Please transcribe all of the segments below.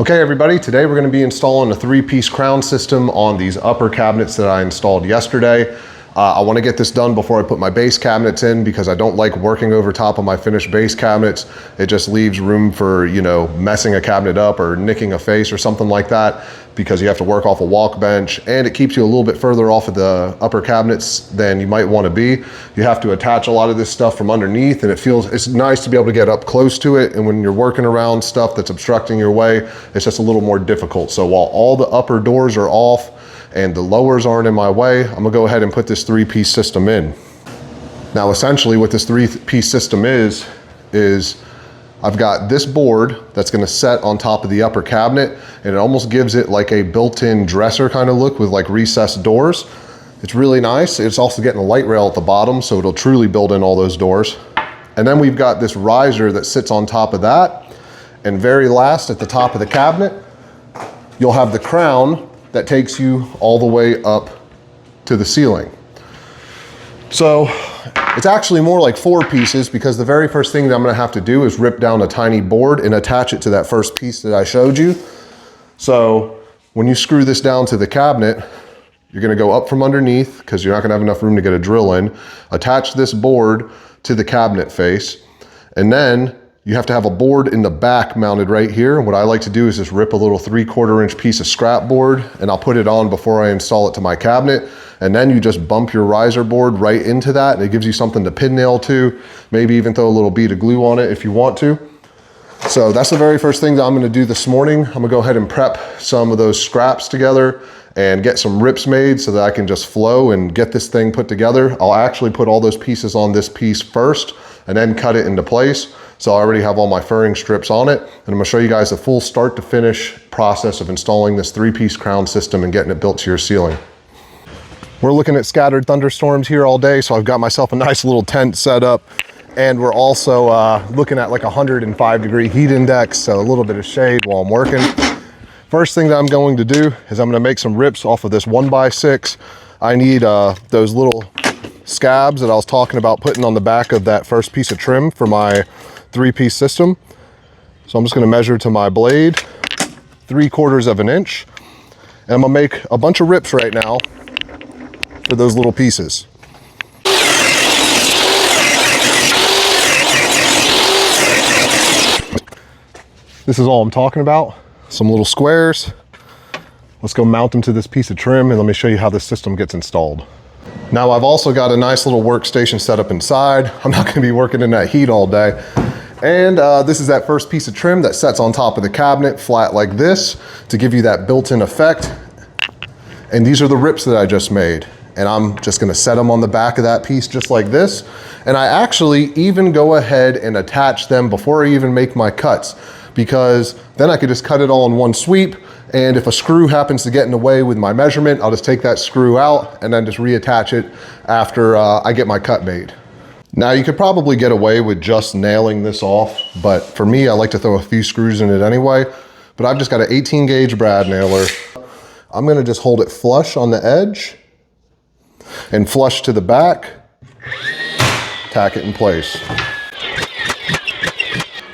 Okay everybody, today we're going to be installing a 3-piece crown system on these upper cabinets that I installed yesterday. I want to get this done before I put my base cabinets in because I don't like working over top of my finished base cabinets. It just leaves room for, you know, messing a cabinet up or nicking a face or something like that, because you have to work off a walk bench and it keeps you a little bit further off of the upper cabinets than you might want to be. You have to attach a lot of this stuff from underneath, and it's nice to be able to get up close to it, and when you're working around stuff that's obstructing your way, it's just a little more difficult. So while all the upper doors are off and the lowers aren't in my way, I'm gonna go ahead and put this 3-piece system in. Now essentially what this 3-piece system is I've got this board that's gonna set on top of the upper cabinet, and it almost gives it like a built-in dresser kind of look with like recessed doors. It's really nice. It's also getting a light rail at the bottom, so it'll truly build in all those doors. And then we've got this riser that sits on top of that. And very last at the top of the cabinet, you'll have the crown that takes you all the way up to the ceiling. So it's actually more like 4 pieces, because the very first thing that I'm gonna have to do is rip down a tiny board and attach it to that first piece that I showed you. So when you screw this down to the cabinet, you're gonna go up from underneath because you're not gonna have enough room to get a drill in, attach this board to the cabinet face, and then you have to have a board in the back mounted right here. And what I like to do is just rip a little 3/4 inch piece of scrap board, and I'll put it on before I install it to my cabinet. And then you just bump your riser board right into that, and it gives you something to pin nail to, maybe even throw a little bead of glue on it if you want to. So that's the very first thing that I'm gonna do this morning. I'm gonna go ahead and prep some of those scraps together and get some rips made so that I can just flow and get this thing put together. I'll actually put all those pieces on this piece first and then cut it into place. So I already have all my furring strips on it, and I'm gonna show you guys the full start to finish process of installing this 3-piece crown system and getting it built to your ceiling. We're looking at scattered thunderstorms here all day, so I've got myself a nice little tent set up, and we're also looking at like 105-degree heat index, so a little bit of shade while I'm working. First thing that I'm going to do is I'm gonna make some rips off of this 1x6. I need those little scabs that I was talking about putting on the back of that first piece of trim for my 3-piece system. So I'm just gonna measure to my blade, 3/4 of an inch. And I'm gonna make a bunch of rips right now for those little pieces. This is all I'm talking about. Some little squares. Let's go mount them to this piece of trim, and let me show you how this system gets installed. Now I've also got a nice little workstation set up inside. I'm not gonna be working in that heat all day. And this is that first piece of trim that sets on top of the cabinet flat like this to give you that built-in effect. And these are the rips that I just made. And I'm just gonna set them on the back of that piece just like this. And I actually even go ahead and attach them before I even make my cuts, because then I could just cut it all in one sweep. And if a screw happens to get in the way with my measurement, I'll just take that screw out and then just reattach it after I get my cut made. Now you could probably get away with just nailing this off, but for me, I like to throw a few screws in it anyway. But I've just got an 18-gauge brad nailer. I'm gonna just hold it flush on the edge and flush to the back, tack it in place.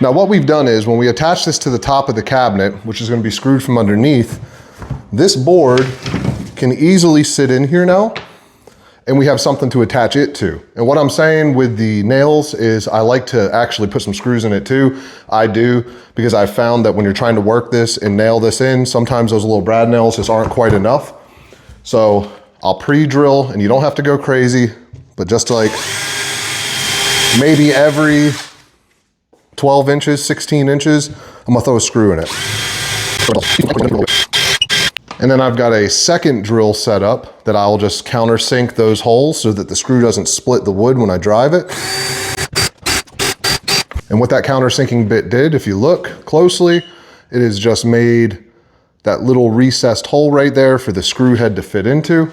Now what we've done is when we attach this to the top of the cabinet, which is gonna be screwed from underneath, this board can easily sit in here now, and we have something to attach it to. And what I'm saying with the nails is I like to actually put some screws in it too. I do, because I've found that when you're trying to work this and nail this in, sometimes those little brad nails just aren't quite enough. So I'll pre-drill, and you don't have to go crazy, but just like maybe every 12 inches, 16 inches, I'm gonna throw a screw in it. And then I've got a second drill set up that I'll just countersink those holes so that the screw doesn't split the wood when I drive it. And what that countersinking bit did, if you look closely, it has just made that little recessed hole right there for the screw head to fit into.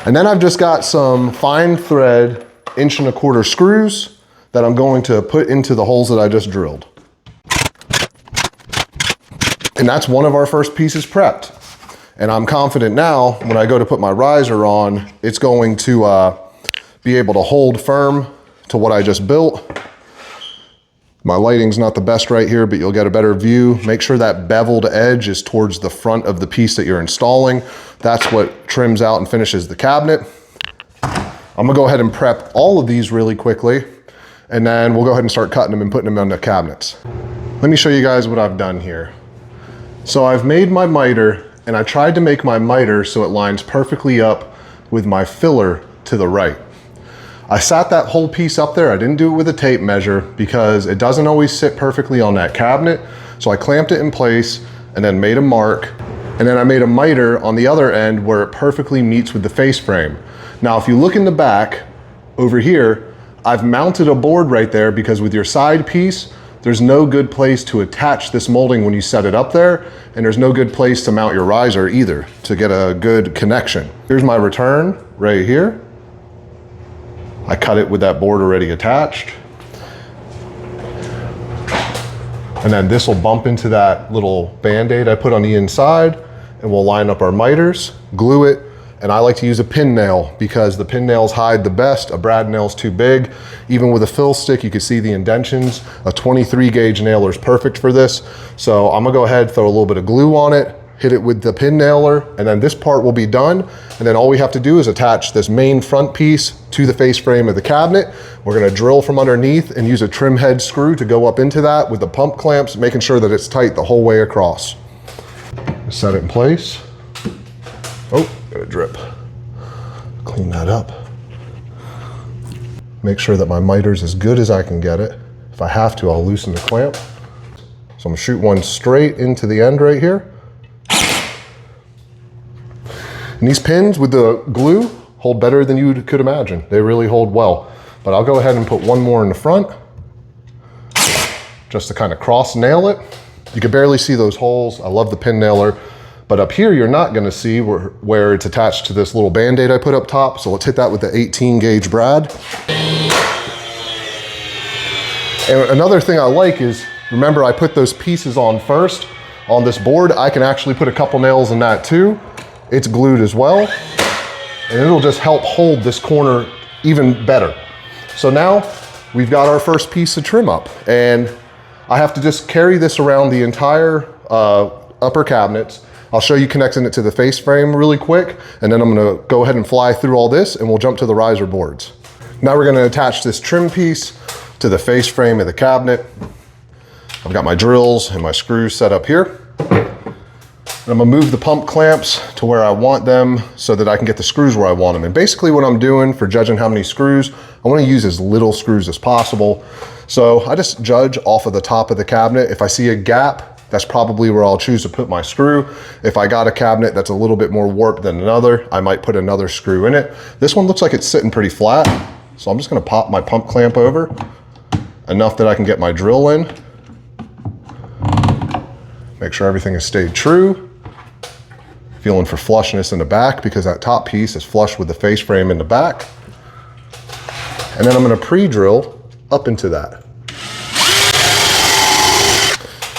And then I've just got some fine thread 1¼ inch screws that I'm going to put into the holes that I just drilled. And that's one of our first pieces prepped. And I'm confident now when I go to put my riser on, it's going to be able to hold firm to what I just built. My lighting's not the best right here, but you'll get a better view. Make sure that beveled edge is towards the front of the piece that you're installing. That's what trims out and finishes the cabinet. I'm gonna go ahead and prep all of these really quickly, and then we'll go ahead and start cutting them and putting them on the cabinets. Let me show you guys what I've done here. So I've made my miter, and I tried to make my miter so it lines perfectly up with my filler to the right. I sat that whole piece up there. I didn't do it with a tape measure because it doesn't always sit perfectly on that cabinet. So I clamped it in place and then made a mark. And then I made a miter on the other end where it perfectly meets with the face frame. Now, if you look in the back over here, I've mounted a board right there because with your side piece, there's no good place to attach this molding when you set it up there, and there's no good place to mount your riser either to get a good connection. Here's my return right here. I cut it with that board already attached. And then this will bump into that little Band-Aid I put on the inside, and we'll line up our miters, glue it, and I like to use a pin nail because the pin nails hide the best. A brad nail's too big. Even with a fill stick, you can see the indentions. A 23 gauge nailer is perfect for this. So I'm gonna go ahead, throw a little bit of glue on it, hit it with the pin nailer, and then this part will be done. And then all we have to do is attach this main front piece to the face frame of the cabinet. We're gonna drill from underneath and use a trim head screw to go up into that with the pump clamps, making sure that it's tight the whole way across. Set it in place. Oh, got a drip. Clean that up. Make sure that my miter's as good as I can get it. If I have to, I'll loosen the clamp. So I'm gonna shoot one straight into the end right here. And these pins with the glue hold better than you could imagine. They really hold well. But I'll go ahead and put one more in the front just to kind of cross nail it. You can barely see those holes. I love the pin nailer. But up here, you're not gonna see where it's attached to this little Band-Aid I put up top. So let's hit that with the 18 gauge brad. And another thing I like is, remember I put those pieces on first. On this board, I can actually put a couple nails in that too. It's glued as well. And it'll just help hold this corner even better. So now we've got our first piece of trim up. And I have to just carry this around the entire upper cabinets. I'll show you connecting it to the face frame really quick, and then I'm gonna go ahead and fly through all this and we'll jump to the riser boards. Now we're gonna attach this trim piece to the face frame of the cabinet. I've got my drills and my screws set up here. And I'm gonna move the pump clamps to where I want them so that I can get the screws where I want them. And basically what I'm doing for judging how many screws, I wanna use as little screws as possible. So I just judge off of the top of the cabinet. If I see a gap, that's probably where I'll choose to put my screw. If I got a cabinet that's a little bit more warped than another, I might put another screw in it. This one looks like it's sitting pretty flat. So I'm just gonna pop my pump clamp over enough that I can get my drill in. Make sure everything has stayed true. Feeling for flushness in the back because that top piece is flush with the face frame in the back. And then I'm gonna pre-drill up into that.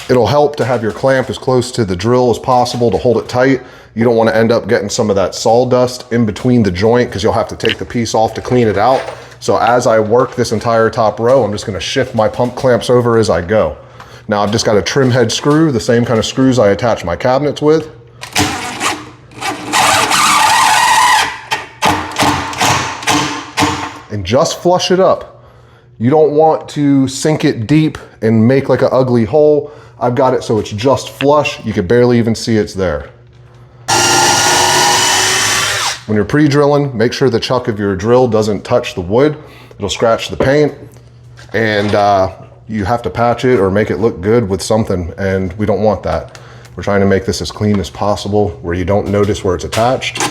It'll help to have your clamp as close to the drill as possible to hold it tight. You don't want to end up getting some of that sawdust in between the joint because you'll have to take the piece off to clean it out. So as I work this entire top row, I'm just going to shift my pump clamps over as I go. Now I've just got a trim head screw, the same kind of screws I attach my cabinets with. And just flush it up. You don't want to sink it deep and make like an ugly hole. I've got it so it's just flush. You can barely even see it's there. When you're pre-drilling, make sure the chuck of your drill doesn't touch the wood. It'll scratch the paint, and you have to patch it or make it look good with something, and we don't want that. We're trying to make this as clean as possible where you don't notice where it's attached.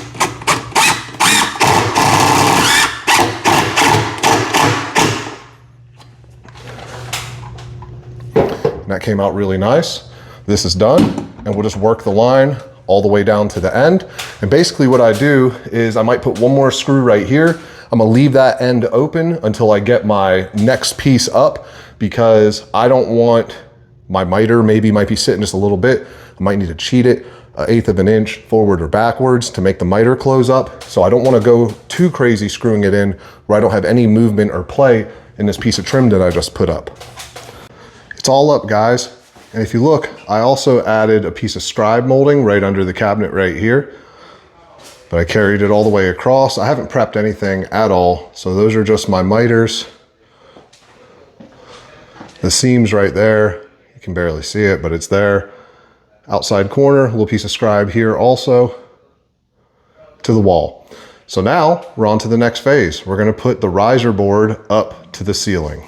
And that came out really nice. This is done, and we'll just work the line all the way down to the end. And basically what I do is I might put one more screw right here. I'm gonna leave that end open until I get my next piece up because I don't want my miter might be sitting just a little bit. I might need to cheat it 1/8 of an inch forward or backwards to make the miter close up. So I don't wanna go too crazy screwing it in where I don't have any movement or play in this piece of trim that I just put up. It's all up, guys. And if you look, I also added a piece of scribe molding right under the cabinet right here. But I carried it all the way across. I haven't prepped anything at all. So those are just my miters. The seam's right there. You can barely see it, but it's there. Outside corner, a little piece of scribe here also to the wall. So now we're on to the next phase. We're gonna put the riser board up to the ceiling.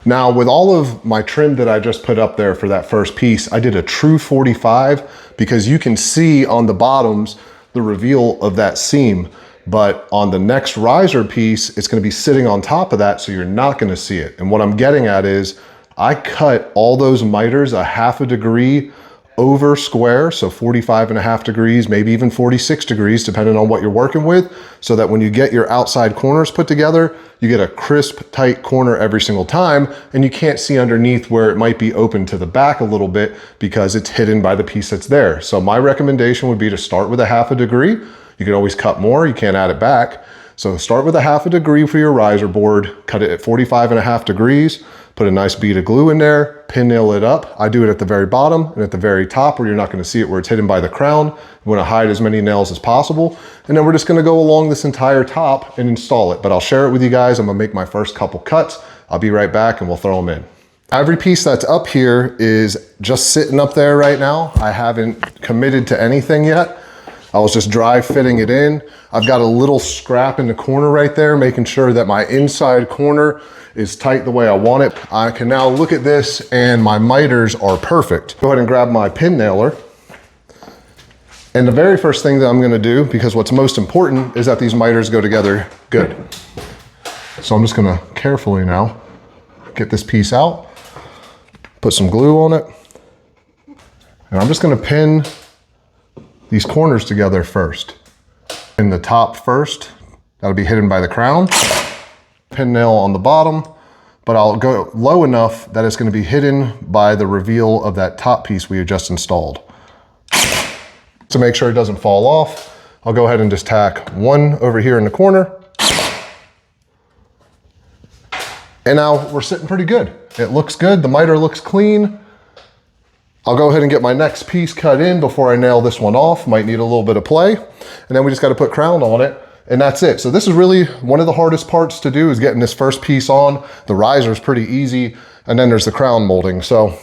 Now with all of my trim that I just put up there for that first piece, I did a true 45 because you can see on the bottoms the reveal of that seam. But on the next riser piece, it's gonna be sitting on top of that, so you're not gonna see it. And what I'm getting at is, I cut all those miters a half a degree over square, so 45.5 degrees, maybe even 46 degrees, depending on what you're working with, so that when you get your outside corners put together, you get a crisp, tight corner every single time, and you can't see underneath where it might be open to the back a little bit because it's hidden by the piece that's there. So my recommendation would be to start with a half a degree. You can always cut more, you can't add it back. So start with a half a degree for your riser board, cut it at 45.5 degrees, put a nice bead of glue in there, pin nail it up. I do it at the very bottom and at the very top where you're not gonna see it, where it's hidden by the crown. You wanna hide as many nails as possible. And then we're just gonna go along this entire top and install it. But I'll share it with you guys. I'm gonna make my first couple cuts. I'll be right back and we'll throw them in. Every piece that's up here is just sitting up there right now. I haven't committed to anything yet. I was just dry fitting it in. I've got a little scrap in the corner right there, making sure that my inside corner is tight the way I want it. I can now look at this and my miters are perfect. Go ahead and grab my pin nailer. And the very first thing that I'm gonna do, because what's most important, is that these miters go together good. So I'm just gonna carefully now get this piece out, put some glue on it, and I'm just gonna pin these corners together first. In the top first, that'll be hidden by the crown. Pin nail on the bottom, but I'll go low enough that it's gonna be hidden by the reveal of that top piece we just installed. To make sure it doesn't fall off, I'll go ahead and just tack one over here in the corner. And now we're sitting pretty good. It looks good, the miter looks clean. I'll go ahead and get my next piece cut in before I nail this one off. Might need a little bit of play. And then we just got to put crown on it, and that's it. So this is really one of the hardest parts to do, is getting this first piece on. The riser is pretty easy, and then there's the crown molding. So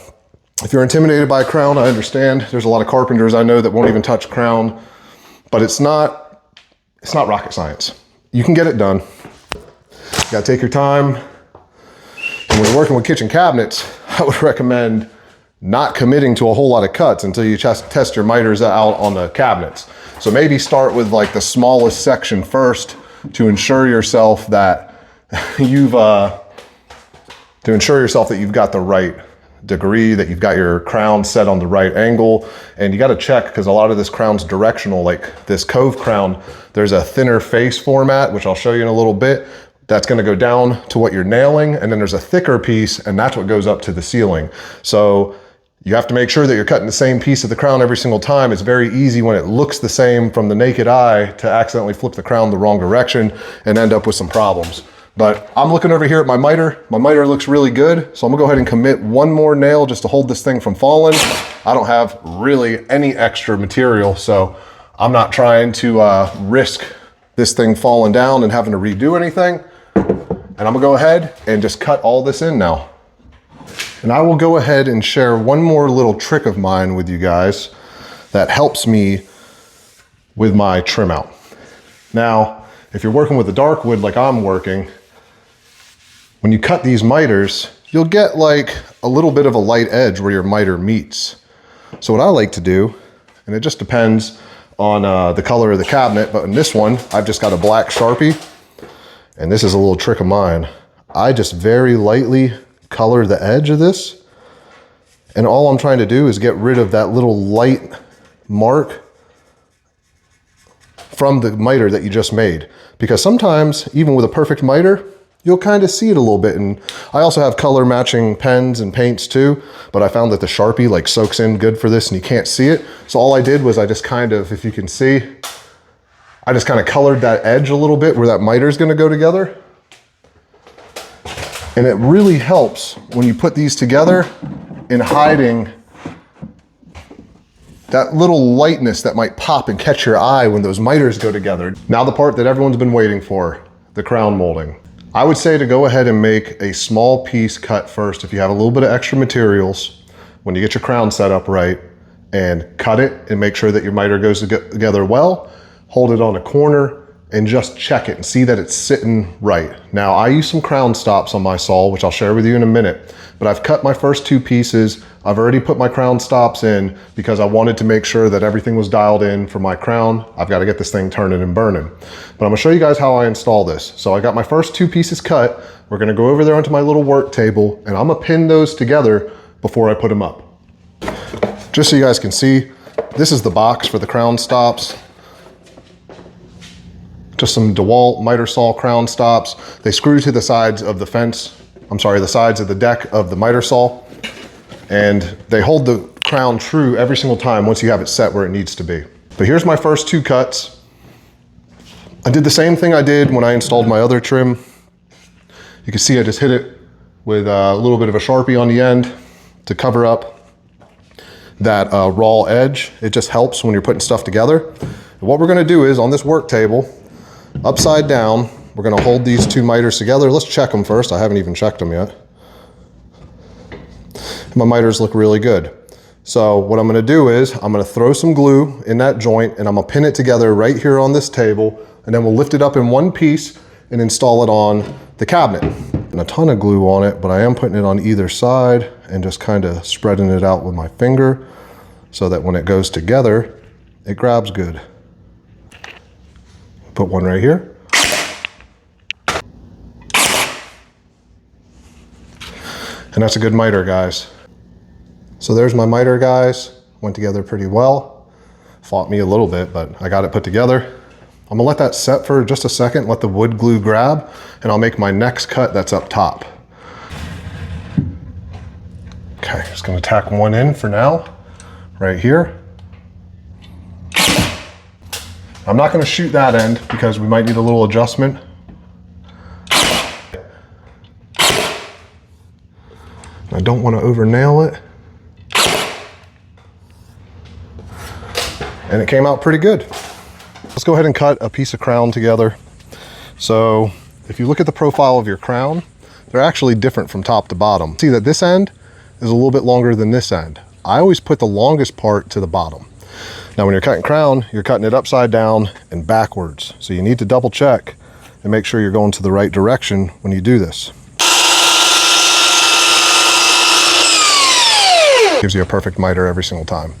if you're intimidated by a crown, I understand. There's a lot of carpenters I know that won't even touch crown, but it's not rocket science. You can get it done. You got to take your time. And when you're working with kitchen cabinets, I would recommend not committing to a whole lot of cuts until you test your miters out on the cabinets. So maybe start with like the smallest section first to ensure yourself that you've got the right degree, that you've got your crown set on the right angle. And you got to check, because a lot of this crown's directional, like this cove crown, there's a thinner face format, which I'll show you in a little bit. That's gonna go down to what you're nailing, and then there's a thicker piece, and that's what goes up to the ceiling. So you have to make sure that you're cutting the same piece of the crown every single time. It's very easy when it looks the same from the naked eye to accidentally flip the crown the wrong direction and end up with some problems. But I'm looking over here at my miter. My miter looks really good, so I'm gonna go ahead and commit one more nail just to hold this thing from falling. I don't have really any extra material, so I'm not trying to risk this thing falling down and having to redo anything. And I'm gonna go ahead and just cut all this in now. And I will go ahead and share one more little trick of mine with you guys that helps me with my trim out. Now, if you're working with a dark wood like I'm working, when you cut these miters, you'll get like a little bit of a light edge where your miter meets. So what I like to do, and it just depends on the color of the cabinet, but in this one, I've just got a black Sharpie, and this is a little trick of mine. I just very lightly color the edge of this, and all I'm trying to do is get rid of that little light mark from the miter that you just made. Because sometimes, even with a perfect miter, you'll kind of see it a little bit. And I also have color matching pens and paints too, but I found that the Sharpie like soaks in good for this and you can't see it. So all I did was I just kind of, if you can see, I just kind of colored that edge a little bit where that miter is gonna go together. And it really helps when you put these together in hiding that little lightness that might pop and catch your eye when those miters go together. Now the part that everyone's been waiting for, the crown molding. I would say to go ahead and make a small piece cut first if you have a little bit of extra materials when you get your crown set up right, and cut it and make sure that your miter goes together well, hold it on a corner, and just check it and see that it's sitting right. Now I use some crown stops on my saw, which I'll share with you in a minute, but I've cut my first 2 pieces. I've already put my crown stops in because I wanted to make sure that everything was dialed in for my crown. I've got to get this thing turning and burning. But I'm gonna show you guys how I install this. So I got my first 2 pieces cut. We're gonna go over there onto my little work table and I'm gonna pin those together before I put them up. Just so you guys can see, this is the box for the crown stops. Just some DeWalt miter saw crown stops. They screw to the sides of the fence, the sides of the deck of the miter saw, and they hold the crown true every single time once you have it set where it needs to be. But here's my first 2 cuts. I did the same thing I did when I installed my other trim. You can see I just hit it with a little bit of a Sharpie on the end to cover up that raw edge. It just helps when you're putting stuff together. And what we're gonna do is on this work table, upside down, we're gonna hold these 2 miters together. Let's check them first. I haven't even checked them yet. My miters look really good. So what I'm gonna do is I'm gonna throw some glue in that joint and I'm gonna pin it together right here on this table, and then we'll lift it up in one piece and install it on the cabinet. And a ton of glue on it, but I am putting it on either side and just kind of spreading it out with my finger so that when it goes together, it grabs good. Put one right here. And that's a good miter, guys. So there's my miter, guys. Went together pretty well. Fought me a little bit, but I got it put together. I'm gonna let that set for just a second, let the wood glue grab, and I'll make my next cut that's up top. Okay, just gonna tack one in for now, right here. I'm not gonna shoot that end because we might need a little adjustment. I don't wanna over nail it. And it came out pretty good. Let's go ahead and cut a piece of crown together. So if you look at the profile of your crown, they're actually different from top to bottom. See that this end is a little bit longer than this end. I always put the longest part to the bottom. Now when you're cutting crown, you're cutting it upside down and backwards. So you need to double check and make sure you're going to the right direction when you do this. Gives you a perfect miter every single time.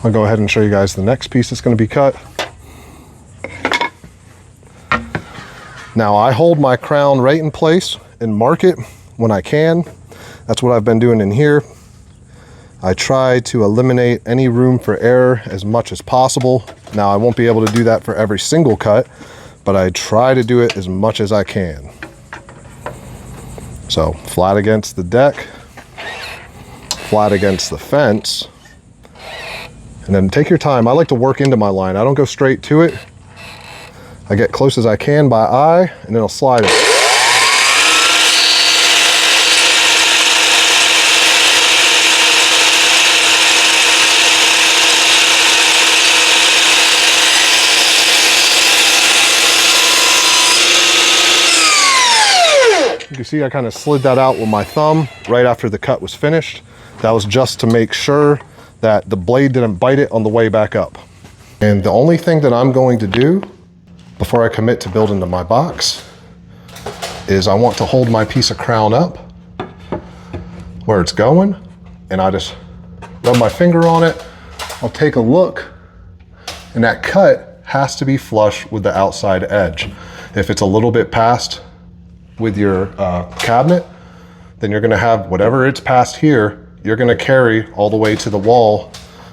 I'll go ahead and show you guys the next piece that's going to be cut. Now I hold my crown right in place and mark it when I can. That's what I've been doing in here. I try to eliminate any room for error as much as possible. Now I won't be able to do that for every single cut, but I try to do it as much as I can. So flat against the deck, flat against the fence, and then take your time. I like to work into my line. I don't go straight to it. I get close as I can by eye, and then I'll slide it. You can see I kind of slid that out with my thumb right after the cut was finished. That was just to make sure that the blade didn't bite it on the way back up. And the only thing that I'm going to do before I commit to building to my box is I want to hold my piece of crown up where it's going, and I just rub my finger on it. I'll take a look, and that cut has to be flush with the outside edge. If it's a little bit past with your cabinet, then you're gonna have whatever it's past here, you're gonna carry all the way to the wall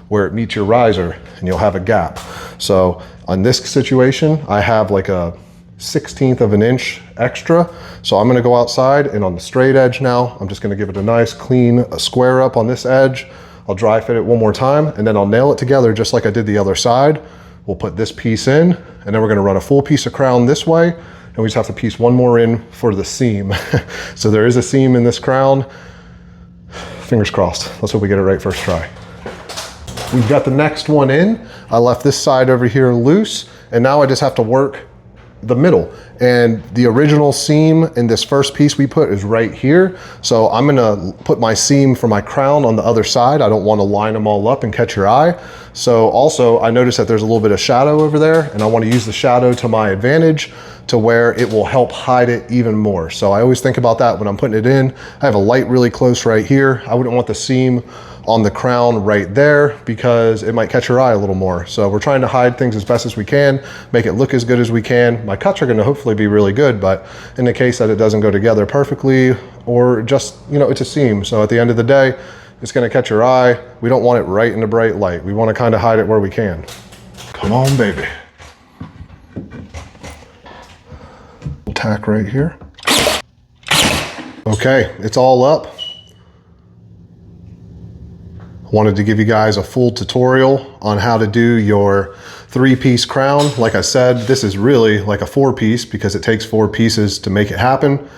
where it meets your riser, and you'll have a gap. So on this situation, I have like a 1/16 of an inch extra. So I'm gonna go outside, and on the straight edge now, I'm just gonna give it a nice clean square up on this edge. I'll dry fit it one more time, and then I'll nail it together just like I did the other side. We'll put this piece in, and then we're gonna run a full piece of crown this way, and we just have to piece one more in for the seam. So there is a seam in this crown. fingers crossed. Let's hope we get it right first try. We've got the next one in. I left this side over here loose, and now I just have to work the middle. And the original seam in this first piece we put is right here. So I'm gonna put my seam for my crown on the other side. I don't wanna line them all up and catch your eye. So also I noticed that there's a little bit of shadow over there, and I wanna use the shadow to my advantage to where it will help hide it even more. So I always think about that when I'm putting it in. I have a light really close right here. I wouldn't want the seam on the crown right there because it might catch your eye a little more. So we're trying to hide things as best as we can, make it look as good as we can. My cuts are gonna hopefully be really good, but in the case that it doesn't go together perfectly, or just, you know, it's a seam. So at the end of the day, it's gonna catch your eye. We don't want it right in the bright light. We wanna kind of hide it where we can. Come on, baby. Tack right here. Okay, it's all up. I wanted to give you guys a full tutorial on how to do your 3-piece crown. Like I said, this is really like a 4-piece because it takes 4 pieces to make it happen,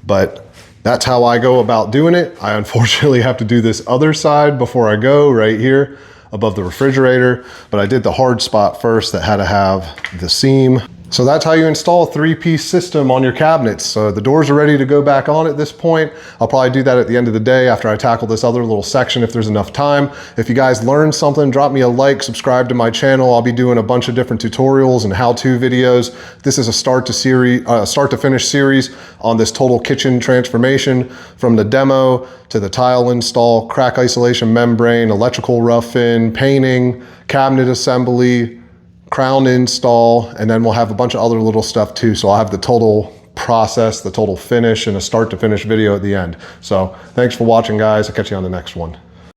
but that's how I go about doing it. I unfortunately have to do this other side before I go right here above the refrigerator, but I did the hard spot first that had to have the seam. So that's how you install a 3-piece system on your cabinets. So the doors are ready to go back on at this point. I'll probably do that at the end of the day after I tackle this other little section if there's enough time. If you guys learned something, drop me a like, subscribe to my channel. I'll be doing a bunch of different tutorials and how-to videos. This is a start to finish series on this total kitchen transformation, from the demo to the tile install, crack isolation membrane, electrical rough-in, painting, cabinet assembly, crown install, and then we'll have a bunch of other little stuff too. So I'll have the total process, the total finish, and a start to finish video at the end. So thanks for watching, guys. I'll catch you on the next one.